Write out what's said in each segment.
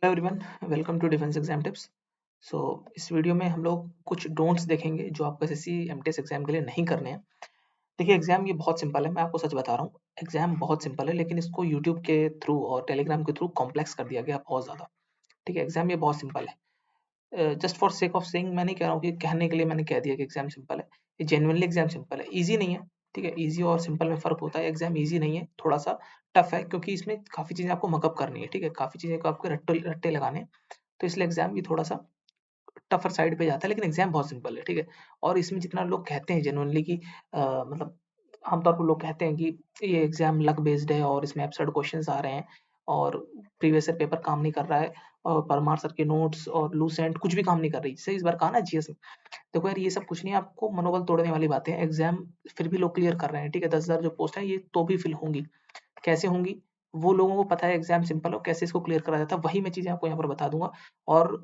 Hello everyone, welcome to defence exam tips. So इस video में हम लोग कुछ डोंट्स देखेंगे जो आपको एसएससी एमटीएस एग्जाम के लिए नहीं करने हैं। देखिए, एग्जाम ये बहुत सिंपल है, मैं आपको सच बता रहा हूँ। एग्जाम बहुत सिंपल है, लेकिन इसको यूट्यूब के थ्रू और टेलीग्राम के थ्रू कॉम्प्लेक्स कर दिया गया बहुत ज़्यादा। ठीक है, एग्जाम ये बहुत सिंपल है। Just for sake of saying मैं नहीं कह रहा हूँ कि कहने के लिए मैंने कह दिया कि एग्जाम सिंपल है। ये जेन्युइनली एग्जाम सिंपल है, ईजी नहीं है। ठीक है, ईजी और सिंपल में फ़र्क होता है। एग्जाम ईजी नहीं है, थोड़ा सा टफ है, क्योंकि इसमें काफ़ी चीज़ें आपको मकअप करनी है। ठीक है, काफ़ी चीज़ें को आपको रट्टे रट्टे लगाने हैं। तो इसलिए एग्जाम भी थोड़ा-सा टफ़र साइड पे जाता है, लेकिन एग्जाम बहुत सिंपल है, ठीक है? और इसमें जितना लोग कहते हैं जेनुइनली कि मतलब आमतौर पर लोग कहते हैं कि ये एग्जाम लक बेस्ड है और इसमें एब्सर्ड क्वेश्चंस आ रहे हैं और प्रीवियस ईयर पेपर काम नहीं कर रहा है और परमार सर के नोट्स और लूसेंट कुछ भी काम नहीं कर रही। जैसे इस बार कहा ना जीएस में। देखो यार, ये सब कुछ नहीं है, आपको मनोबल तोड़ने वाली बातें हैं। एग्जाम फिर भी लोग क्लियर कर रहे हैं, ठीक है? 10,000 जो पोस्ट है ये तो भी फिल होंगी। कैसे होंगी? वो लोगों को पता है एग्जाम सिंपल है और कैसे इसको क्लियर करा जाता है, वही मैं चीज़ें आपको यहाँ पर बता दूँगा। और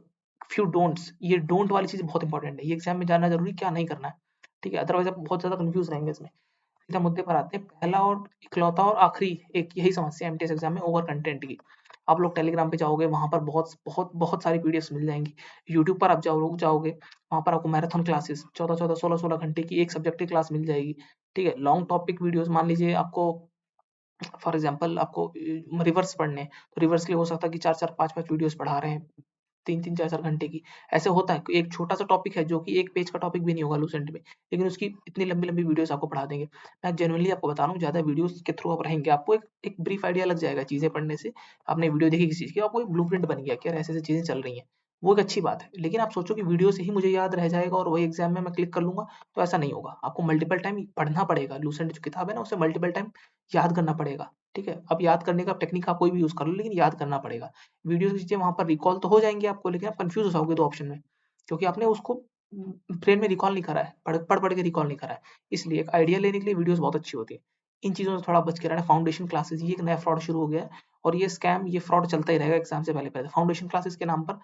फ्यू डोंट्स, ये डोंट वाली चीज़ बहुत इंपॉर्टेंट है। ये एग्जाम में जानना ज़रूरी है, क्या नहीं करना है। ठीक है? अदरवाइज़ आप बहुत ज़्यादा कन्फ्यूज़ रहेंगे इसमें। सीधा मुद्दे पर आते हैं। पहला और इकलौता और आखिरी एक यही समस्या है एमटीएस एग्जाम में, ओवर कंटेंट की। आप लोग टेलीग्राम पे जाओगे, वहाँ पर बहुत बहुत बहुत सारी पीडीएफ्स मिल जाएँगी। यूट्यूब पर आप जाओगे, वहाँ पर आपको मैराथन क्लासेस 14-14, 16-16 घंटे की एक सब्जेक्ट की क्लास मिल जाएगी। ठीक है? लॉन्ग टॉपिक वीडियोज़, मान लीजिए आपको फॉर एग्जांपल आपको रिवर्स पढ़ने हैं, तो रिवर्स के लिए हो सकता है कि 4-4 5-5 वीडियोज़ पढ़ा रहे हैं, 3-3 4-4 घंटे की। ऐसे होता है कि एक छोटा-सा टॉपिक है जो कि 1 पेज का टॉपिक भी नहीं होगा लूसेंट में, लेकिन उसकी इतनी लंबी-लंबी वीडियोज़ आपको पढ़ा देंगे। मैं जेनुइनली आपको बता रहा हूँ, ज़्यादा वीडियोज़ के थ्रू आप रहेंगे, आपको एक एक ब्रीफ आइडिया लग जाएगा चीज़ें पढ़ने से। आपने वीडियो देखी किसी चीज़ की, आपको एक ब्लूप्रिंट बन गया कि यार ऐसे-ऐसे चीज़ें चल रही हैं। वो एक अच्छी बात है, लेकिन आप सोचो कि वीडियो से ही मुझे याद रह जाएगा और वही एग्ज़ाम में मैं क्लिक कर लूँगा, तो ऐसा नहीं होगा। आपको मल्टीपल टाइम पढ़ना पड़ेगा। लूसेंट जो किताब है ना, उसे मल्टीपल टाइम याद करना पड़ेगा। ठीक है? अब याद करने का टेक्निक आप कोई भी यूज़ कर लो, लेकिन याद करना पड़ेगा। वीडियो की चीज़ें वहाँ पर रिकॉल तो हो जाएँगी आपको, लेकिन आप कन्फ्यूज़ हो जाओगे 2 ऑप्शन में, क्योंकि आपने उसको ब्रेन में रिकॉल नहीं करा है, पढ़-पढ़ के रिकॉल नहीं करा है। इसलिए एक आइडिया लेने के लिए वीडियोज़ बहुत अच्छी होती है। इन चीज़ों से थोड़ा बच के रहना। फाउंडेशन क्लासेस, ये एक नया फ्रॉड शुरू हो गया है और ये स्कैम, ये फ्रॉड चलता ही रहेगा एग्ज़ाम से पहले-पहले। फाउंडेशन क्लासेस के नाम पर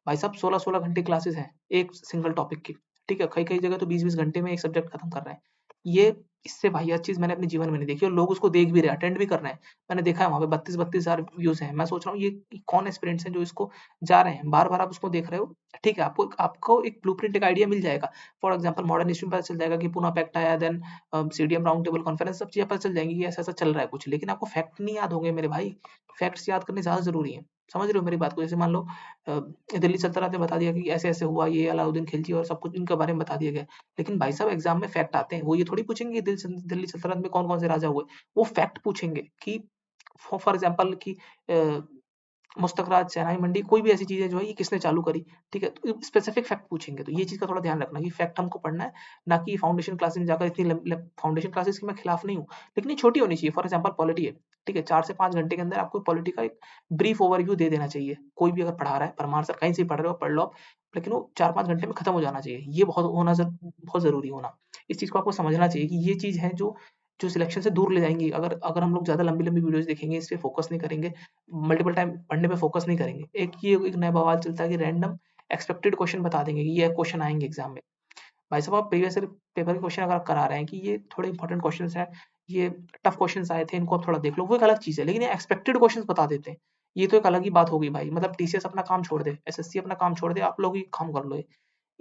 भाई साहब 16-16 घंटे क्लासेस हैं, एक सिंगल टॉपिक की। ठीक है? कई-कई जगह तो 20-20 घंटे में एक सब्जेक्ट खत्म कर रहे हैं। ये इससे वाहियात चीज़ मैंने अपने जीवन में नहीं देखी और लोग उसको देख भी रहे हैं, अटेंड भी कर रहे हैं। मैंने देखा है वहाँ पे 32-32 हज़ार व्यूज़ हैं। मैं सोच रहा हूँ ये कौन एस्पिरेंट्स हैं जो इसको जा रहे हैं, बार-बार आप उसको देख रहे हो। ठीक है, आपको एक ब्लूप्रिंट, एक आइडिया मिल जाएगा। फॉर एग्ज़ाम्पल मॉडर्न हिस्ट्री में पता चल जाएगा कि पूना पैक्ट आया, then CDM round table conference, सब चीज़ें पता चल जाएँगी कि ऐसा-ऐसा चल रहा है कुछ। लेकिन आपको फैक्ट नहीं याद होंगे मेरे भाई, फैक्ट्स याद करने ज़्यादा ज़रूरी हैं। समझ रहे हो मेरी बात को? जैसे मान लो दिल्ली सल्तनत ने बता दिया कि ऐसे-ऐसे हुआ, ये अलाउद्दीन खिलजी और सब कुछ इनके बारे में बता दिया गया है। लेकिन भाई साहब एग्ज़ाम में फैक्ट आते हैं, वो ये थोड़ी पूछेंगे दिल्ली सल्तनत में कौन-कौन से राजा हुए। वो फैक्ट पूछेंगे कि फॉर एग्ज़ाम्पल कि अ, मुस्तकराज, सेनाई मंडी, कोई भी ऐसी चीज़ें जो है ये किसने चालू करी, ठीक है? तो स्पेसिफिक फैक्ट पूछेंगे, तो ये चीज़ का थोड़ा ध्यान रखना कि फैक्ट हमको पढ़ना है, ना कि फाउंडेशन क्लासेस में जाकर इतनी फाउंडेशन क्लासेस के मैं खिलाफ नहीं हूँ, लेकिन ये छोटी होनी चाहिए। फॉर एग्ज़ाम्पल पॉलिटी है, ठीक है? 4 से 5 घंटे के अंदर आपको पॉलिटी का एक ब्रीफ ओवरव्यू दे देना चाहिए। कोई भी अगर पढ़ा रहा है, परमार सर कहीं से भी पढ़ रहे हो, पढ़ लो आप, लेकिन वो 4-5 घंटे में खत्म हो जाना चाहिए। ये बहुत ज़रूरी होना। इस चीज़ को आपको समझना चाहिए कि ये चीज़ है जो जो सिलेक्शन से दूर ले जाएँगी। अगर अगर हम लोग ज़्यादा लंबी-लंबी वीडियोज़ देखेंगे, इस पे फ़ोकस नहीं करेंगे, मल्टीपल टाइम पढ़ने पे फ़ोकस नहीं करेंगे। एक नया बवाल चलता है कि रैंडम एक्सपेक्टेड क्वेश्चन बता देंगे कि ये क्वेश्चन आएँगे एग्ज़ाम में। भाई साहब, आप प्रीवियस ईयर पेपर के क्वेश्चन अगर आप करा रहे हैं कि ये थोड़े इंपॉर्टेंट क्वेश्चन्स हैं, ये टफ क्वेश्चन्स आए थे, इनको आप थोड़ा देख लो, वो एक अलग चीज़ है। लेकिन ये एक्सपेक्टेड क्वेश्चन्स बता देते हैं, ये तो एक अलग ही बात हो गई भाई। मतलब टीसीएस अपना काम छोड़ दे, एसएससी अपना काम छोड़ दे, आप लोग ही काम कर लो ये।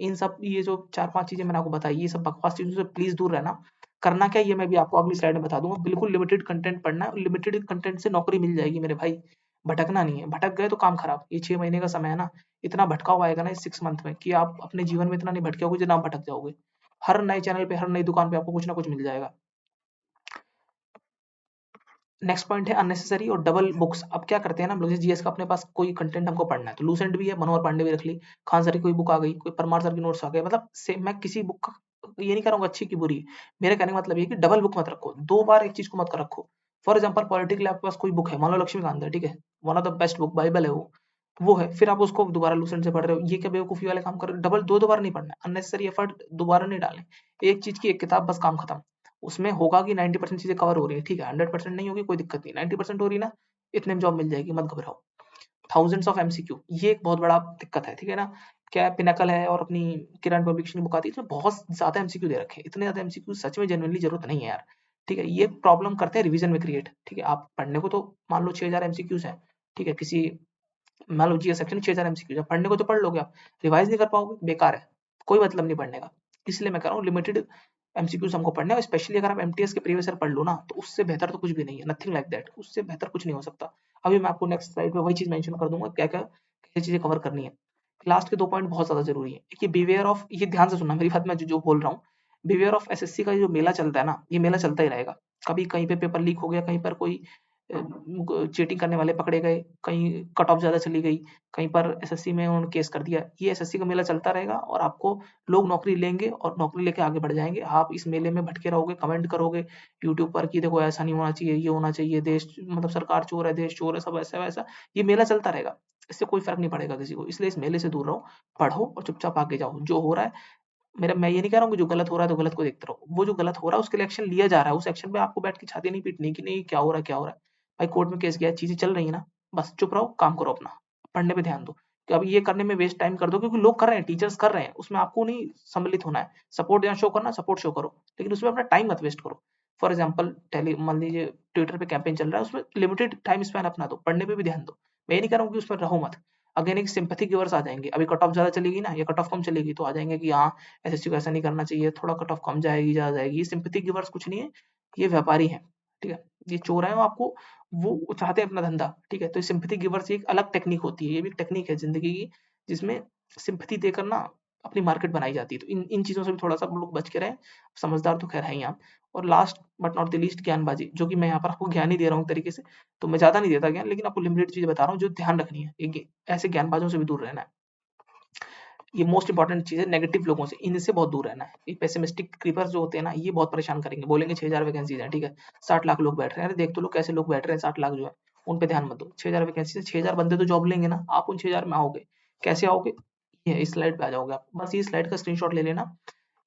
इन सब ये जो 4-5 चीज़ें मैंने आपको बताई, ये सब बकवास चीज़ों से प्लीज़ दूर रहना। करना क्या है ये मैं भी आपको अगली स्लाइड में बता दूँगा। बिल्कुल लिमिटेड कंटेंट पढ़ना है और लिमिटेड कंटेंट से नौकरी मिल जाएगी मेरे भाई। भटकना नहीं है, भटक गए तो काम खराब। ये 6 महीने का समय है ना, इतना भटकाव आएगा ना इस 6 मंथ में कि आप अपने जीवन में इतना नहीं भटके होगे जितना आप भटक जाओगे। हर नए चैनल पे, हर नई दुकान पे आपको कुछ ना कुछ मिल जाएगा। नेक्स्ट पॉइंट है अननेसेसरी और डबल बुक्स। अब क्या करते हैं ना हम लोग, जैसे जीएस का अपने पास कोई कंटेंट हमको पढ़ना है, तो लूसेंट भी है, मनोहर पांडे भी रख ली, खान सर की कोई बुक आ गई, कोई परमार सर के नोट्स आ गए। मतलब सेम, मैं किसी बुक का ये नहीं कह रहा हूँ अच्छी की बुरी। मेरे कहने का मतलब ये है कि डबल बुक मत रखो, 2 बार एक चीज़ को मत रखो। फॉर एग्जाम्पल पॉलिटी के लिए आपके पास कोई बुक है, मान लो लक्ष्मीकांत है, ठीक है? One of the best book, Bible है वो है। फिर आप उसको दोबारा लूसेंट से पढ़ रहे हो, ये क्या बेवकूफ़ी वाले काम कर रहे हो? डबल 2-2 बार नहीं पढ़ना है, अननेसेसरी एफर्ट दोबारा नहीं डालें। एक चीज़ की एक किताब, बस काम खत्म। उसमें होगा कि 90% चीज़ें कवर हो रही हैं, ठीक है, 100% नहीं होगी कोई दिक्कत नहीं, 90% हो रही है ना, इतने में जॉब मिल जाएगी, मत घबराओ। थाउज़ेंड्स ऑफ एमसीक्यू, ये एक बहुत बड़ा दिक्कत है, ठीक है ना? क्या पिनेकल है और अपनी किरण पब्लिकेशन की बुक आती है, इसमें बहुत ज़्यादा एमसीक्यू दे रखे हैं, इतने ज़्यादा एमसीक्यू सच में जेनुइनली ज़रूरत नहीं है यार, ठीक है? ये प्रॉब्लम करते हैं रिवीजन में क्रिएट, ठीक है? आप पढ़ने को तो मान लो 6000 एमसीक्यूज़ हैं, ठीक है? किसी मान लो जीएस सेक्शन 6000 एमसीक्यू, जब पढ़ने को तो पढ़ लोगे आप, रिवाइज नहीं कर पाओगे, बेकार है, कोई मतलब नहीं पढ़ने का। इसलिए मैं कह रहा हूँ लिमिटेड एमसीक्यूज हमको पढ़ने हैं, स्पेशली अगर आप एमटीएस के प्रीवियस ईयर पढ़ लो ना, तो उससे बेहतर तो कुछ भी नहीं है, नथिंग लाइक दैट, उससे बेहतर कुछ नहीं हो सकता। अभी मैं आपको नेक्स्ट स्लाइड पे वही चीज मेंशन कर दूंगा, क्या क्या क्या चीजें कवर करनी है। लास्ट के 2 पॉइंट बहुत ज्यादा जरूरी है। एक ये बिहेवियर ऑफ, ये ध्यान से सुनना मेरी बात, मैं जो बोल रहा हूँ, बिहेवियर ऑफ एसएससी का जो मेला चलता है ना, ये मेला चलता ही रहेगा। कभी कहीं पे पेपर लीक हो गया, कहीं पर कोई चीटिंग करने वाले पकड़े गए, कहीं कट ऑफ ज्यादा चली गई, कहीं पर एसएससी में उन्होंने केस कर दिया। ये एसएससी का मेला चलता रहेगा और आपको लोग नौकरी लेंगे और नौकरी लेके आगे बढ़ जाएंगे। आप इस मेले में भटके रहोगे, कमेंट करोगे यूट्यूब पर कि देखो ऐसा नहीं होना चाहिए, ये होना चाहिए, देश मतलब सरकार चोर है, देश चोर है, सब ऐसा वैसा। ये मेला चलता रहेगा, इससे कोई फर्क नहीं पड़ेगा किसी को। इसलिए इस मेले से दूर रहो, पढ़ो और चुपचाप आगे जाओ। जो हो रहा है, मेरा मैं ये नहीं कह रहा हूँ कि जो गलत हो रहा है तो गलत को देखते रहो, वो जो गलत हो रहा है उसके लिए एक्शन लिया जा रहा है, उस एक्शन पे आपको बैठ के छाती नहीं पीटनी कि नहीं क्या हो रहा है, क्या हो रहा है। भाई कोर्ट में केस गया है, चीजें चल रही है ना, बस चुप रहो, काम करो अपना, पढ़ने पे ध्यान दो। कि अभी ये करने में वेस्ट टाइम कर दो, क्योंकि लोग कर रहे हैं, टीचर्स कर रहे हैं, उसमें आपको नहीं सम्मिलित होना है। सपोर्ट जहाँ शो करना, सपोर्ट शो करो, लेकिन उसमें अपना टाइम मत वेस्ट करो। फॉर एग्जाम्पल टेली मान लीजिए ट्विटर पे कैंपेन चल रहा है, उसमें लिमिटेड टाइम स्पैन अपना दो, पढ़ने पे भी ध्यान दो। मैं ये नहीं कह रहा हूँ कि उसमें रहो मत। अगेन एक सिंपैथी गिवर्स आ जाएंगे, अभी कट ऑफ ज्यादा चलेगी ना या कट ऑफ कम चलेगी, तो आ जाएंगे कि हाँ एसएससी को ऐसा नहीं करना चाहिए, थोड़ा कट ऑफ कम जाएगी, ज्यादा जाएगी। ये सिंपैथी गिवर्स कुछ नहीं है, ये व्यापारी हैं, ठीक है, ये चोर हैं, वो आपको वो चाहते हैं अपना धंधा, ठीक है। तो सिंपैथी गिवर्स एक अलग टेक्निक होती है, ये भी एक टेक्निक है जिंदगी की, जिसमें सिंपैथी देकर ना अपनी मार्केट बनाई जाती है। तो इन इन चीजों से भी थोड़ा सा लोग बच के रहें, समझदार तो खैर है ही आप। और last but not the least, ज्ञानबाजी, जो कि मैं यहाँ पर आपको ज्ञान ही दे रहा हूँ एक तरीके से, तो मैं ज्यादा नहीं देता ज्ञान, लेकिन आपको लिमिटेड चीजें बता रहा हूँ जो ध्यान रखनी है। ऐसे ज्ञानबाजों से भी दूर रहना है। ये मोस्ट इंपॉर्टेंट चीज़ है, नेगेटिव लोगों से, इनसे बहुत दूर रहना है। ये पेसिमिस्टिक क्रीपर्स जो होते हैं ना, ये बहुत परेशान करेंगे, बोलेंगे 6000 वैकेंसीज है, ठीक है, 60 लाख लोग बैठ रहे हैं, अरे देख तो लो कैसे लोग बैठ रहे हैं, 60 लाख जो है, उन पे ध्यान मत दो। 6000 वैकेंसी से 6000 बंदे तो जॉब लेंगे ना, आप उन 6000 में आओगे, कैसे आओगे, ये इस स्लाइड पे आ जाओगे आप। बस ये स्लाइड का स्क्रीनशॉट ले लेना,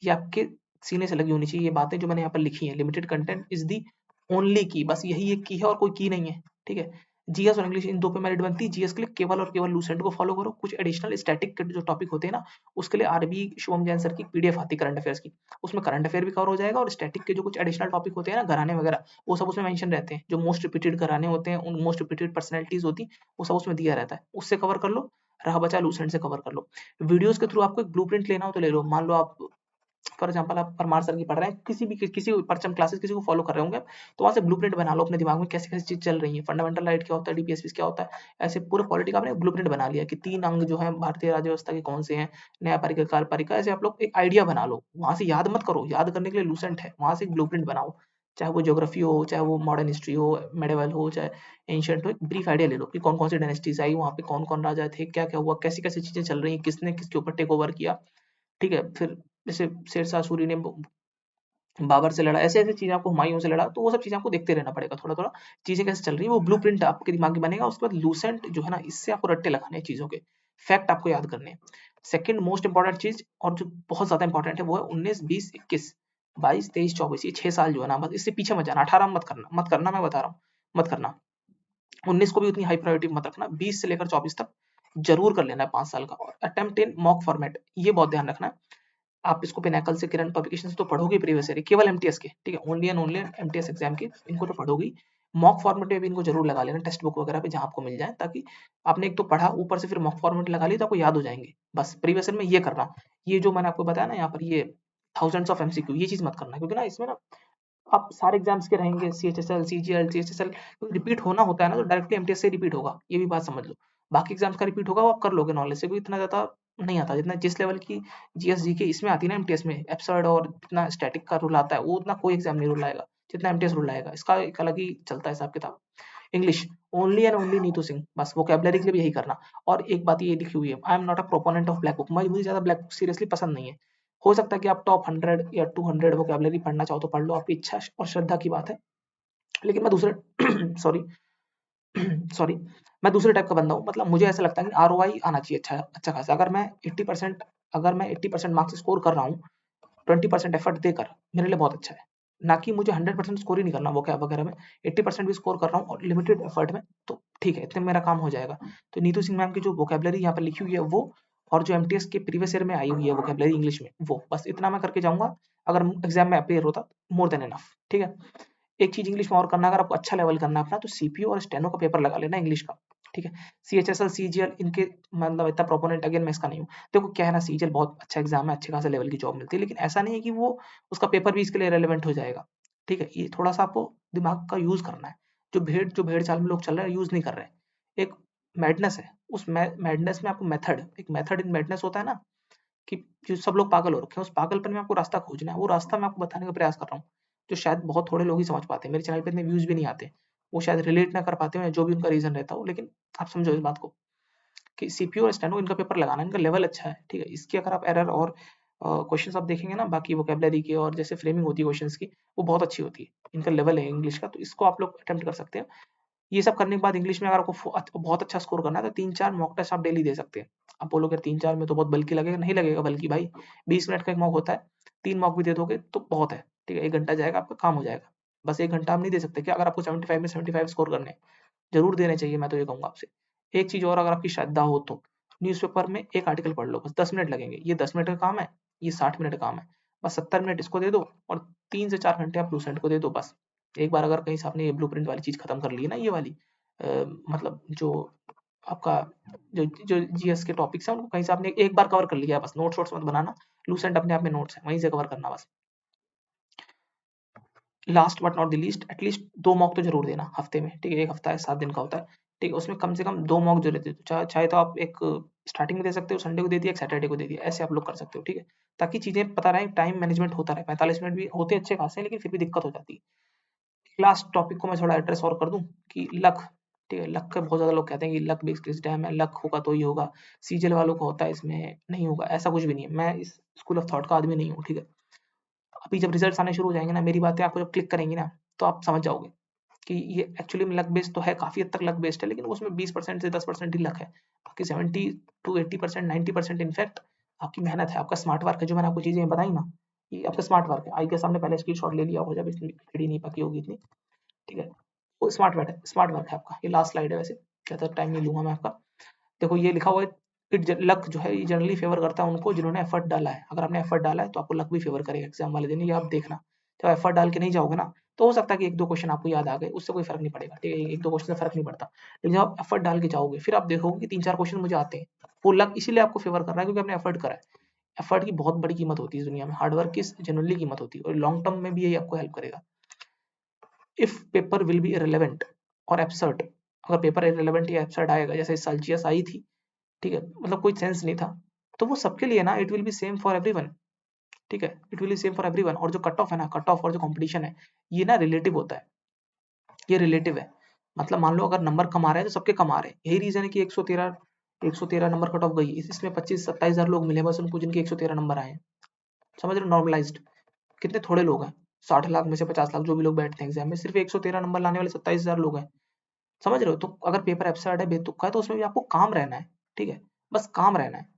ये आपके सीने से लगी होनी चाहिए। ये बातें जो मैंने यहाँ पर लिखी हैं, limited content is the only की, बस यही एक की है और कोई की नहीं है, ठीक है। जीएस और इंग्लिश इन दो पे मेरिट बनती है। जीएस के लिए केवल और केवल लूसेंट को फॉलो करो। कुछ एडिशनल स्टैटिक के जो टॉपिक होते हैं ना, उसके लिए आरबी शुभम जैन सर की पीडीएफ आती है करंट अफेयर्स की, उसमें करंट अफेयर भी कवर हो जाएगा, और स्टैटिक के जो कुछ एडिशनल टॉपिक होते हैं ना, घराने वगैरह, वो सब उसमें मेंशन रहते हैं। जो मोस्ट रिपीटेड घराने होते हैं, उन मोस्ट रिपीटेड पर्सनैलिटीज होती, वो सब उसमें दिया रहता है, उससे कवर कर लो। रहा बचा लूसेंट से कवर कर लो। वीडियोस के थ्रू आपको एक ब्लूप्रिंट लेना हो तो ले लो। मान लो आप फॉर एग्जाम्पल आप परमार सर की पढ़ रहे हैं, किसी परचम क्लासेस किसी को फॉलो कर रहे होंगे आप, तो वहां से ब्लूप्रिंट बना लो अपने दिमाग में, कैसे कैसे चीज चल रही है, फंडामेंटल राइट क्या होता है, डीपीएसपी क्या होता है, ऐसे पूरे पॉलिटी का आपने ब्लूप्रिंट बना लिया कि 3 अंग जो है भारतीय राज्य व्यवस्था के कौन से हैं, न्यायपालिका कार्यपालिका, ऐसे आप लोग एक आइडिया बना लो। वहां से याद मत करो, याद करने के लिए लूसेंट है, वहां से एक ब्लूप्रिंट बनाओ। चाहे वो ज्योग्राफी हो, चाहे वो मॉडर्न हिस्ट्री हो, मेडिवल हो, चाहे एंशिएंट हो, एक ब्रीफ आइडिया ले लो कि कौन कौन सी डायनेस्टीज आई, वहां पे कौन कौन राजा थे, क्या क्या हुआ, कैसी कैसी चीजें चल रही हैं, किसने किसके ऊपर टेक ओवर किया, ठीक है। फिर जैसे शेरशाह सूरी ने बाबर से लड़ा, ऐसे-ऐसे चीज़ें आपको हुमायूँ से लड़ा, तो वो सब चीज़ें आपको देखते रहना पड़ेगा थोड़ा-थोड़ा, चीज़ें कैसे चल रही हैं, वो ब्लूप्रिंट आपके दिमाग में बनेगा। उसके बाद लूसेंट जो है ना, इससे आपको रट्टे लगाने हैं चीज़ों के, फैक्ट आपको याद करने हैं। सेकंड मोस्ट इम्पोर्टेंट चीज़, और जो बहुत ज़्यादा इम्पोर्टेंट है, वो है 19, 20, 21, 22, 23, 24, ये 6 साल जो है ना, बस इससे पीछे मत जाना, 18 में मत करना, मैं बता रहा हूँ, मत करना। 19 को भी उतनी हाई प्रायोरिटी मत रखना, 20 से लेकर 24 तक ज़रूर कर लेना है 5 साल का। और अटेम्प्ट इन मॉक फॉर्मेट, ये बहुत ध्यान रखना है। आप इसको पिनाकल से, किरण पब्लिकेशन से तो पढ़ोगे प्रीवियस ईयर, केवल एमटीएस के, ठीक है, only and only MTS exam के, इनको तो पढ़ोगे ही। मॉक फॉर्मेट में भी इनको जरूर लगा लेना, टेक्स्ट बुक वगैरह पे जहाँ आपको मिल जाए, ताकि आपने एक तो पढ़ा, ऊपर से फिर मॉक फॉर्मेट लगा ली, तो आपको याद हो जाएंगे। बस प्रीवियस ईयर में ये करना, ये जो मैंने आपको बताया ना यहाँ पर, ये थाउजेंड्स ऑफ एमसीक्यू, ये चीज मत करना, क्योंकि ना इसमें ना आप सारे एग्जाम्स के रहेंगे, सीएचएसएल, सीजीएल, सीएचएसएल, रिपीट होना होता है ना, तो डायरेक्टली एमटीएस से रिपीट होगा, ये भी बात समझ लो। बाकी एग्जाम्स का रिपीट होगा, वो आप कर लोगे नॉलेज से, कोई इतना ज्यादा नहीं आता, जितना जिस लेवल की जीएस के इसमें आती है ना एमटीएस में, एब्सर्ड और इतना स्टैटिक का रूल आता है, वो उतना कोई एग्जाम नहीं रूल आएगा जितना एमटीएस रूल आएगा। इसका एक अलग ही चलता है हिसाब किताब। English only and only Neetu Singh, बस वोकेबलरी के लिए भी यही करना। और एक बात ये लिखी हुई है, I am not a proponent of black book, मुझे ज्यादा ब्लैक बुक सीरियसली पसंद नहीं है। हो सकता है कि आप टॉप 100 या 200 वोकेबलरी पढ़ना चाहो तो पढ़ लो, आपकी इच्छा और श्रद्धा की बात है। लेकिन मैं दूसरे सॉरी सॉरी मैं दूसरे टाइप का बंदा हूँ, मतलब मुझे ऐसा लगता है कि आरओआई आना चाहिए अच्छा अच्छा खासा। अगर मैं 80% मार्क्स स्कोर कर रहा हूँ 20% एफर्ट देकर, मेरे लिए बहुत अच्छा है। ना कि मुझे 100% स्कोर ही नहीं करना वो क्या वगैरह में, 80% भी स्कोर कर रहा हूँ और लिमिटेड एफर्ट में, तो ठीक है, इतने में मेरा काम हो जाएगा। तो नीतू सिंह मैम की जो वोकेबलरी यहाँ पर लिखी हुई है वो, और जो एमटीएस के प्रीवियस ईयर में आई हुई है वोकेबलरी इंग्लिश में, वो बस इतना मैं करके जाऊंगा। अगर एग्जाम में अपेयर होता, मोर देन इनफ, ठीक है। एक चीज इंग्लिश में और करना, अगर आपको अच्छा लेवल करना है अपना, तो सीपीयू और स्टेनो का पेपर लगा लेना इंग्लिश का। ठीक है। CHSL, CGL इनके मतलब इतना प्रोपोनेंट अगेन मैं इसका नहीं हूँ। देखो क्या है ना, CGL बहुत अच्छा एग्जाम है, अच्छे खासे लेवल की जॉब मिलती है, लेकिन ऐसा नहीं है कि वो उसका पेपर भी इसके लिए रेलेवेंट हो जाएगा। ठीक है, ये थोड़ा सा आपको दिमाग का यूज करना है। जो भेड़ चाल में लोग चल रहे हैं यूज नहीं कर रहे हैं। एक मैडनेस है, उस मैडनेस में आपको मेथड, एक मेथड इन मैडनेस होता है ना, कि जो सब लोग पागल हो रखे हैं, उस पागलपन में आपको रास्ता खोजना है। वो रास्ता मैं आपको बताने का प्रयास कर रहा हूँ, जो शायद बहुत थोड़े लोग ही समझ पाते हैं। मेरे चैनल पे इतने व्यूज भी नहीं आते, वो शायद रिलेट ना कर पाते हो, या जो भी उनका रीजन रहता हो, लेकिन आप समझो इस बात को कि सीपीयू और स्टेनो इनका पेपर लगाना, इनका लेवल अच्छा है। ठीक है, इसकी अगर आप एरर और क्वेश्चंस आप देखेंगे ना, बाकी वोकेबलरी के और जैसे फ्रेमिंग होती है क्वेश्चंस की, वो बहुत अच्छी होती है। इनका लेवल है इंग्लिश का, तो इसको आप लोग अटेम्प्ट कर सकते हैं। ये सब करने के बाद इंग्लिश में अगर आपको बहुत अच्छा स्कोर करना है, तो 3-4 मॉक टेस्ट आप डेली दे सकते हैं। आप बोलोगे 3-4 में तो बहुत बल्कि लगेगा, नहीं लगेगा बल्कि भाई। 20 मिनट का एक मॉक होता है, 3 मॉक भी दे दोगे तो बहुत है। ठीक है, 1 घंटा जाएगा, आपका काम हो जाएगा। बस 1 घंटा आप नहीं दे सकते क्या, अगर आपको 75 में 75 स्कोर करने हैं, ज़रूर देने चाहिए, मैं तो ये कहूँगा आपसे। एक चीज़ और, अगर आपकी श्रद्धा हो तो न्यूज़पेपर में एक आर्टिकल पढ़ लो, बस 10 मिनट लगेंगे। ये 10 मिनट का काम है, ये 60 मिनट का काम है। बस 70 मिनट इसको दे दो, और 3 से 4 घंटे आप ब्लूसेंट को दे दो बस। एक बार अगर कहीं से आपने ये ब्लूप्रिंट वाली चीज़ खत्म कर ली है ना, ये वाली मतलब जो आपका जो जीएस के टॉपिक्स हैं, उनको कहीं से आपने एक बार कवर कर लिया है, बस नोट्स वोट्स मत बनाना। लूसेंट अपने आप में नोट्स है, वहीं से कवर करना बस। Last but not the least, at least 2 mock तो जरूर देना हफ्ते में। ठीक है, 1 हफ्ता है, 7 दिन का होता है। ठीक है, उसमें कम से कम 2 मॉक जो रहते हैं, चाहे तो आप एक स्टार्टिंग में दे सकते हो, संडे को दे दिया, एक सैटरडे को दे दिया, ऐसे आप लोग कर सकते हो। ठीक है, ताकि चीजें पता रहे, टाइम मैनेजमेंट होता रहे। 45 मिनट भी होते अच्छे खासे, लेकिन फिर भी दिक्कत हो जाती है। लास्ट टॉपिक को मैं थोड़ा एड्रेस और कर दूं कि लक। ठीक है, लक का बहुत ज्यादा लोग कहते हैं कि लक बेस्ड एग्जाम है, लक होगा तो ही होगा। सीजल वालों को होता है, इसमें नहीं होगा, ऐसा कुछ भी नहीं है। मैं इस स्कूल ऑफ थॉट का आदमी नहीं हूँ। ठीक है, अभी जब रिजल्ट्स आने शुरू हो जाएंगे ना, मेरी बातें आपको जब क्लिक करेंगी ना, तो आप समझ जाओगे कि ये एक्चुअली में लक बेस्ड तो है, काफी हद तक लक बेस्ड है, लेकिन उसमें 20% से 10% ही लक है। बाकी 70 to 80%, 90% इनफैक्ट आपकी मेहनत है, आपका स्मार्ट वर्क है। जो मैंने आपको चीजें बताई ना, ये आपका स्मार्ट वर्क है। आई गेस आपने पहले स्क्रीनशॉट ले लिया हो, जब इतनी खड़ी नहीं पकी होगी इतनी। ठीक है, वो स्मार्ट वर्क है आपका। ये लास्ट स्लाइड है, वैसे ज़्यादा टाइम नहीं लूँगा मैं आपका। देखो ये लिखा हुआ है, लक जो है ये जनरली फेवर करता है उनको जिन्होंने एफर्ट डाला है। अगर आपने एफर्ट डाला है तो आपको लक भी फेवर करेगा एग्जाम वाले दिन, ये आप देखना। जब एफर्ट डाल के नहीं जाओगे ना, तो हो सकता है कि 1-2 क्वेश्चन आपको याद आ गए, उससे कोई फर्क नहीं पड़ेगा। ठीक है, 1-2 क्वेश्चन से फर्क नहीं पड़ता, लेकिन जब आप एफर्ट डाल के जाओगे, फिर आप देखोगे कि 3-4 क्वेश्चन मुझे आते हैं। वो लक इसीलिए आपको फेवर कर रहा है क्योंकि आपने एफर्ट करा है। एफर्ट की बहुत बड़ी कीमत होती है इस दुनिया में, हार्ड वर्क की जनरली कीमत होती है, और लॉन्ग टर्म में भी यही आपको हेल्प करेगा। If paper will be irrelevant और एब्सर्ड, अगर पेपर इरेलेवेंट या एब्सर्ड आएगा, जैसे इस साल जीएस आई थी, ठीक है, मतलब कोई सेंस नहीं था, तो वो सबके लिए ना, it will be same for everyone. ठीक है, it will be same for everyone. और जो कट ऑफ है ना, कट ऑफ और जो कंपटीशन है, ये ना रिलेटिव होता है, ये रिलेटिव है। मतलब मान लो अगर नंबर कम आ रहे हैं तो सबके कम आ रहे हैं, यही रीजन है कि 113 नंबर कट ऑफ गई। इसमें 25-27 हजार लोग मिले बस उनको, जिनके 113 नंबर आए हैं। समझ रहे हो, नॉर्मलाइज्ड। कितने थोड़े लोग हैं, 60 लाख में से 50 लाख जो भी लोग बैठते हैं एग्जाम में, सिर्फ 113 नंबर लाने वाले 27 हजार लोग हैं। समझ रहे हो, तो अगर पेपर एब्सर्ड है, बेतुका है, तो उसमें भी आपको काम रहना है। ठीक है, बस काम रहना है।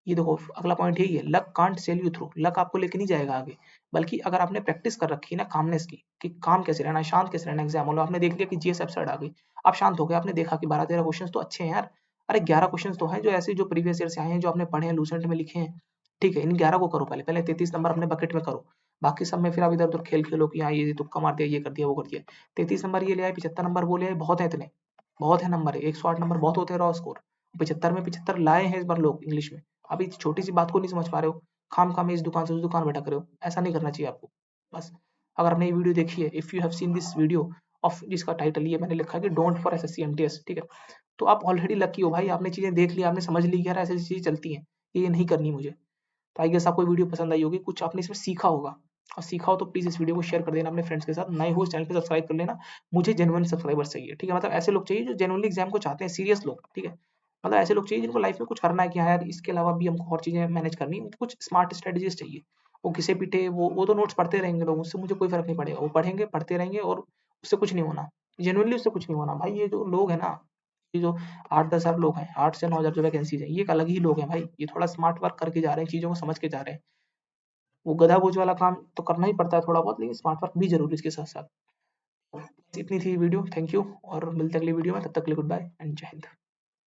ये देखो अगला पॉइंट यही है, luck can't sell you through. Luck आपको लेके नहीं जाएगा आगे, बल्कि अगर आपने प्रैक्टिस कर रखी है ना कामनेस की, कि काम कैसे रहना है, शांत कैसे रहना है एग्जाम हॉल में। आपने देख लिया कि जीएस एब्सर्ड आ गई, आप शांत हो गए, आपने देखा कि 12-13 क्वेश्चन तो अच्छे हैं यार। अरे 11 क्वेश्चन तो हैं जो ऐसे जो प्रीवियस ईयर से आए हैं, जो आपने पढ़े हैं, लूसेंट में लिखे हैं। ठीक है, इन 11 को करो, पहले पहले 33 नंबर अपने बकेट में करो। बाकी सब में फिर आप इधर उधर खेल खेलो कि हाँ ये तुक्का मार दिया, ये कर दिया, वो कर दिया। 33 नंबर ये ले आए, 75 नंबर वो ले आए, बहुत है इतने, बहुत है नंबर। 108 नंबर बहुत होते हैं रॉ स्कोर। 75 में 75 लाए हैं इस बार लोग इंग्लिश में। अभी छोटी सी बात को नहीं समझ पा रहे हो, खाम खा में इस दुकान से उस दुकान भटक रहे हो, ऐसा नहीं करना चाहिए आपको। बस अगर आपने ये वीडियो देखी है, if you have seen this video of, जिसका टाइटल ये मैंने लिखा है कि डोंट फॉर एसएससी एमटीएस, ठीक है, तो आप ऑलरेडी लकी हो भाई, आपने चीजें देख ली, आपने समझ ली कि यार ऐसी चीजें चलती हैं, ये नहीं करनी मुझे। तो आई गेस आपको वीडियो पसंद आई होगी, कुछ आपने इसमें सीखा होगा, और सीखा हो तो प्लीज इस वीडियो को शेयर कर देना अपने फ्रेंड्स के साथ। नए हो चैनल पे सब्सक्राइब कर लेना। मुझे जेन्युइन सब्सक्राइबर्स चाहिए। ठीक है, मतलब ऐसे लोग चाहिए जो जेन्युइनली एग्जाम को चाहते हैं, सीरियस लोग। ठीक है, मतलब ऐसे लोग चाहिए जिनको लाइफ में कुछ करना है, कि हाँ यार इसके अलावा भी हमको और चीजें मैनेज करनी है, कुछ स्मार्ट स्ट्रेटेजीज चाहिए। वो घिसे पीटे वो तो नोट्स पढ़ते रहेंगे लोग, उससे मुझे कोई फर्क नहीं पड़ेगा। वो पढ़ेंगे, पढ़ते रहेंगे, और उससे कुछ नहीं होना, जेन्युइनली उससे कुछ नहीं होना भाई। ये जो लोग है ना, ये जो 8-10 हजार लोग हैं, 8 से 9 हजार जो वैकेंसीज है, ये एक अलग ही लोग हैं भाई। ये थोड़ा स्मार्ट वर्क करके जा रहे हैं, चीजों को समझ के जा रहे हैं। वो गधा बोझ वाला काम तो करना ही पड़ता है थोड़ा बहुत, लेकिन स्मार्ट वर्क भी जरूरी है इसके साथ साथ। बस इतनी थी वीडियो, थैंक यू, और मिलते हैं अगली वीडियो में, तब तक के लिए गुड बाय एंड जय हिंद।